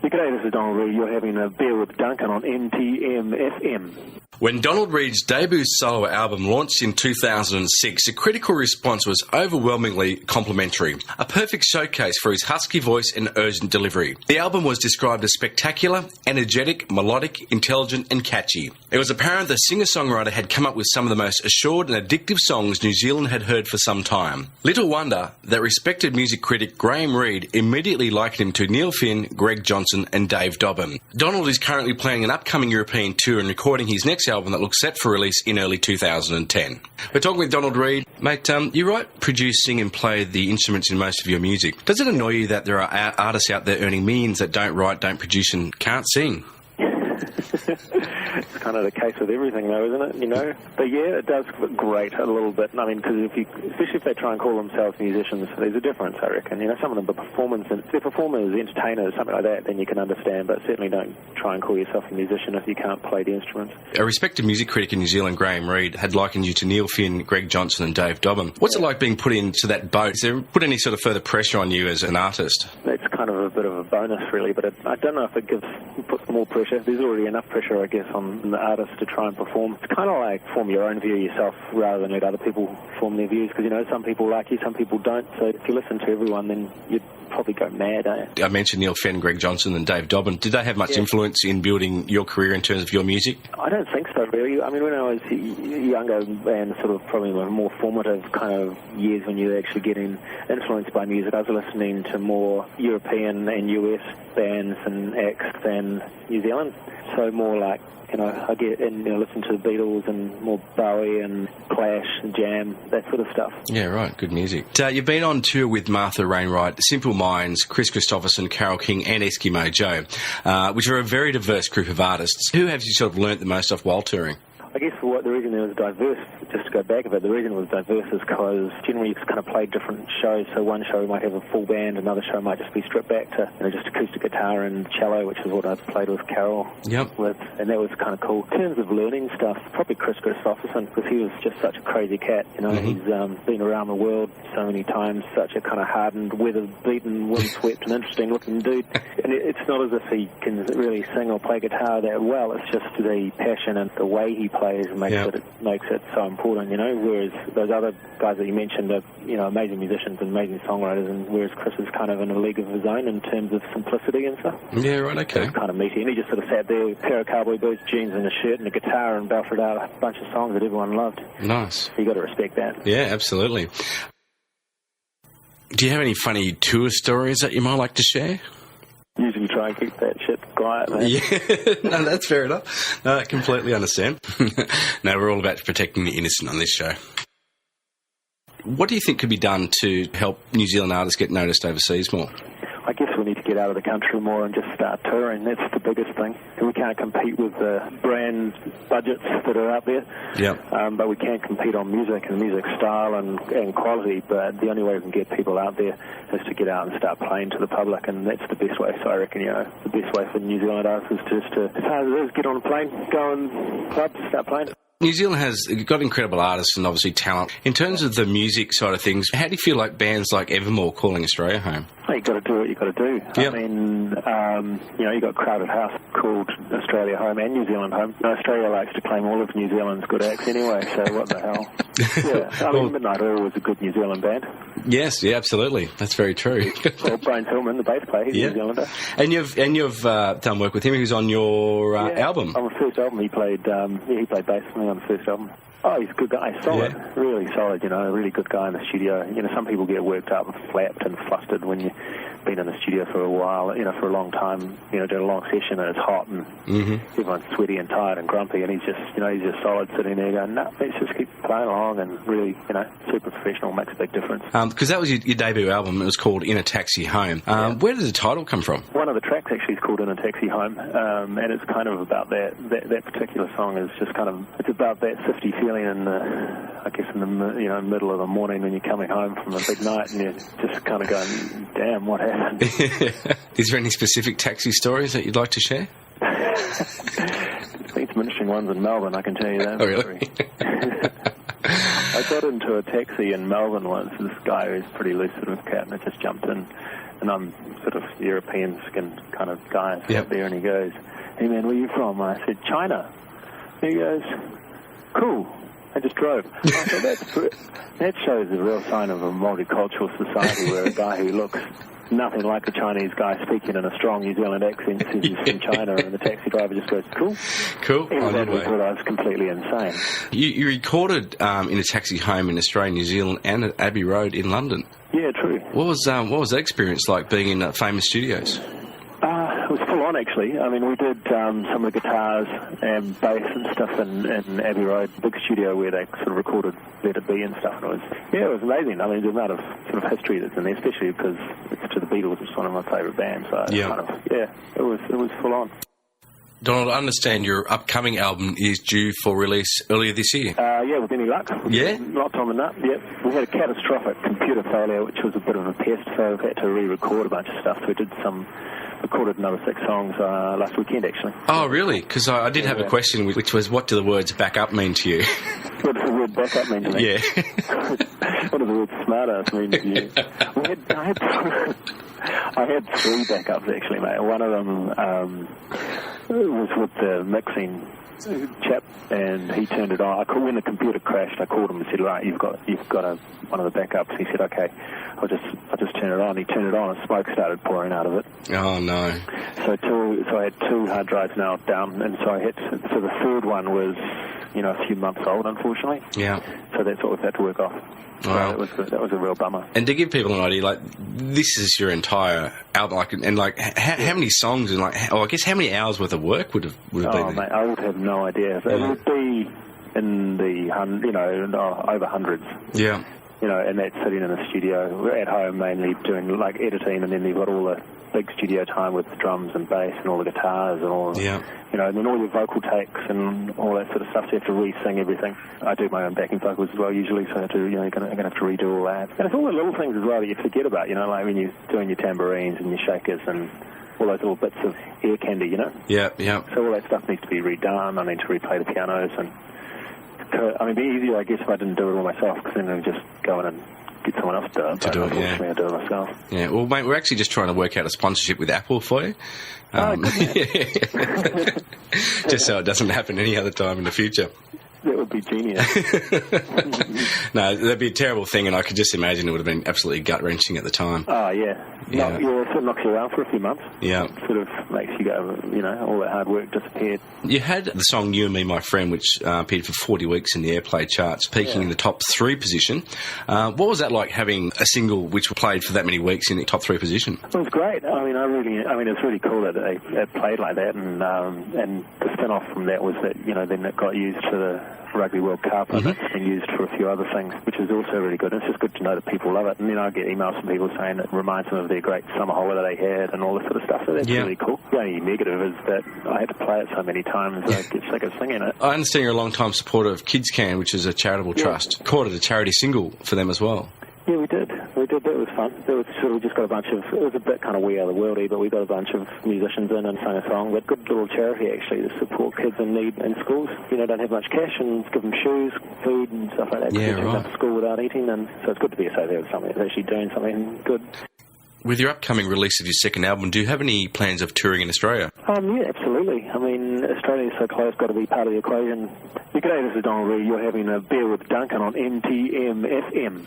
G'day, this is Donald Reid. You're having a beer with Duncan on NTM-FM. When Donald Reid's debut solo album launched in 2006, the critical response was overwhelmingly complimentary, a perfect showcase for his husky voice and urgent delivery. The album was described as spectacular, energetic, melodic, intelligent and catchy. It was apparent the singer-songwriter had come up with some of the most assured and addictive songs New Zealand had heard for some time. Little wonder that respected music critic Graham Reid immediately likened him to Neil Finn, Johnson and Dave Dobbyn. Donald is currently planning an upcoming European tour and recording his next album that looks set for release in early 2010. We're talking with Donald Reid. Mate, you write, produce, sing and play the instruments in most of your music. Does it annoy you that there are artists out there earning millions that don't write, don't produce and can't sing? It's kind of the case with everything, though, isn't it? You know, but yeah, it does grate a little bit. I mean, because especially if they try and call themselves musicians, there's a difference, I reckon. You know, some of them are performers, and if they're performers, entertainers, something like that, then you can understand. But certainly don't try and call yourself a musician if you can't play the instruments. A respected music critic in New Zealand, Graham Reid, had likened you to Neil Finn, Greg Johnson, and Dave Dobbyn. What's it like being put into that boat? Has there put any sort of further pressure on you as an artist? That's kind of a bit of a bonus, really, but I don't know if it puts more pressure. There's already enough pressure, I guess, on the artist to try and perform. It's kind of like form your own view yourself rather than let other people form their views, because, you know, some people like you, some people don't. So if you listen to everyone, then you'd probably go mad, eh? I mentioned Neil Finn, Greg Johnson and Dave Dobbyn. Did they have much influence in building your career in terms of your music? I don't think so, really. I mean, when I was younger and sort of probably the more formative kind of years when you're actually getting influenced by music, I was listening to more European and US bands and acts than New Zealand. So more like, you know, I get and listen to the Beatles and more Bowie and Clash and Jam, that sort of stuff. Yeah, right. Good music. You've been on tour with Martha Wainwright, Simple Minds, Chris Christopherson, Carole King and Eskimo Joe, which are a very diverse group of artists. Who have you sort of learnt the most off while touring? I guess the reason it was diverse, just to go back a bit, the reason it was diverse is because generally it's kind of played different shows. So one show might have a full band, another show might just be stripped back to, you know, just acoustic guitar and cello, which is what I played with Carole. Yep. With, and that was kind of cool. In terms of learning stuff, probably Chris Christopherson, because he was just such a crazy cat. You know, he's been around the world so many times, such a kind of hardened, weather-beaten, windswept and interesting-looking dude. And it's not as if he can really sing or play guitar that well. It's just the passion and the way he plays makes it so important, you know, whereas those other guys that you mentioned are, you know, amazing musicians and amazing songwriters, and whereas Chris is kind of in a league of his own in terms of simplicity and stuff. Yeah, right, okay. It's kind of meaty, and he just sort of sat there with a pair of cowboy boots, jeans and a shirt and a guitar and belted out a bunch of songs that everyone loved. Nice. So you got to respect that. Yeah, absolutely. Do you have any funny tour stories that you might like to share? Usually try and keep that shit quiet, man. Yeah, no, that's fair enough. No, I completely understand. No, we're all about protecting the innocent on this show. What do you think could be done to help New Zealand artists get noticed overseas more? I guess we need to get out of the country more and just start touring. That's the biggest thing. We can't compete with the brand budgets that are out there. Yeah. But we can compete on music and music style and quality. But the only way we can get people out there is to get out and start playing to the public, and that's the best way. So I reckon, you know, the best way for New Zealand artists is just to, as hard as it is, get on a plane, go in clubs, start playing. New Zealand has got incredible artists and obviously talent. In terms of the music side of things, how do you feel like bands like Evermore calling Australia home? Well, you've got to do what you've got to do. Yep. I mean, you know, you've got Crowded House called Australia home and New Zealand home. Australia likes to claim all of New Zealand's good acts anyway, so what the hell? Yeah, I mean, Midnight Oil was a good New Zealand band. Yes, yeah, absolutely. That's very true. Well, Brian Tillman, the bass player, he's a New Zealander. And you've done work with him. He was on your album. On the first album, he played bass with me on the first album. Oh, he's a good guy. Solid. Yeah. Really solid, you know, a really good guy in the studio. You know, some people get worked up and flapped and flustered when you've been in the studio for a while, you know, for a long time, you know, doing a long session and it's hot and everyone's sweaty and tired and grumpy, and he's just solid sitting there going, no, let's just keep playing along, and really, you know, super professional, makes a big difference. Because that was your debut album. It was called In a Taxi Home. Where did the title come from? One of the tracks actually is called In a Taxi Home, and it's kind of about that particular song is just kind of, it's about that 50 feeling in the, you know, middle of the morning when you're coming home from a big night and you're just kind of going, damn, what happened? Is there any specific taxi stories that you'd like to share? There's been some interesting ones in Melbourne, I can tell you that. Oh, really? I got into a taxi in Melbourne once. This guy who's pretty loose sort of cat, and I just jumped in. and I'm sort of European-skinned kind of guy Yep. out there, and he goes, "Hey man, where are you from?" I said, "China." And he goes, "Cool." I just drove. I thought, that shows a real sign of a multicultural society where a guy who looks nothing like a Chinese guy speaking in a strong New Zealand accent says he's from China, and the taxi driver just goes, "Cool." Cool. Everybody thought I was completely insane. You recorded in a taxi home in Australia, New Zealand, and at Abbey Road in London. Yeah, true. What was that experience like, being in famous studios? It was full on, actually. I mean, we did some of the guitars and bass and stuff in Abbey Road, big studio where they sort of recorded Let It Be and stuff. And it was amazing. I mean, the amount of sort of history that's in there, especially because it's to the Beatles, which is one of my favourite bands. So it was full on. Donald, I understand your upcoming album is due for release earlier this year. Yeah, with any luck. Yeah? Not Tom and Nut, yep. We had a catastrophic computer failure, which was a bit of a pest, so we had to re-record a bunch of stuff. So we recorded another 6 songs last weekend, actually. Oh, really? Because I did have a question, which was, what do the words back up mean to you? What does the word back up mean to me? Yeah. What does the word smart ass mean to you? I had 3 backups, actually, mate. One of them was with the mixing chap, and he turned it on. When the computer crashed, I called him and said, "Right, you've got one of the backups." He said, "Okay, I'll just turn it on." He turned it on, and smoke started pouring out of it. Oh no! So I had 2 hard drives now down, and so the third one was, a few months old, unfortunately. Yeah. So that's what we've had to work off. Wow. So that was a real bummer. And to give people an idea, like, this is your entire album, how many songs and I guess how many hours worth of work would have been? Oh, mate, I would have no idea. It would be in the over hundreds. Yeah. And that's sitting in a studio at home, mainly doing editing, and then you've got all the big studio time with the drums and bass and all the guitars and all. Yeah. And then all your vocal takes and all that sort of stuff. So you have to re-sing everything. I do my own backing vocals as well usually, so I have to, you're going to have to redo all that. And it's all the little things as well that you forget about. Like when you're doing your tambourines and your shakers and all those little bits of ear candy. Yeah, yeah. So all that stuff needs to be redone. I need to replay the pianos and. I mean, it'd be easier, I guess, if I didn't do it all myself, because then I'd just go in and get someone else to do it. To do it, yeah. I do it myself. Yeah, well, mate, we're actually just trying to work out a sponsorship with Apple for you. Just so it doesn't happen any other time in the future. That would be genius. No, that'd be a terrible thing, and I could just imagine it would have been absolutely gut-wrenching at the time. Oh, yeah. Yeah. It sort of knocks you around for a few months. Yeah. It sort of makes you go, all that hard work disappeared. You had the song You and Me, My Friend, which appeared for 40 weeks in the airplay charts, peaking in the top 3 position. What was that like, having a single which played for that many weeks in the top 3 position? It was great. I mean, it's really cool that it played like that, and the spin-off from that was that, then it got used for the Rugby World Cup, and it's been used for a few other things, which is also really good. It's just good to know that people love it. And I get emails from people saying it reminds them of their great summer holiday they had and all this sort of stuff. So that's really cool. The only negative is that I had to play it so many times I get sick of singing it. I understand you're a long-time supporter of Kids Can, which is a charitable trust. Recorded a charity single for them as well. Yeah, we did. That was fun. We just got a bunch of, it was a bit kind of We Are the Worldy, but we got a bunch of musicians in and sang a song. But good little charity, actually, to support kids in need in schools. Don't have much cash, and give them shoes, food, and stuff like that. Yeah, right. To school without eating, and so it's good to be associated with something that's actually doing something good. With your upcoming release of your second album, do you have any plans of touring in Australia? Yeah, absolutely. I mean, Australia's so close, got to be part of the equation. G'day, this is Donald Reid. You're having a Beer with Duncan on NTM FM.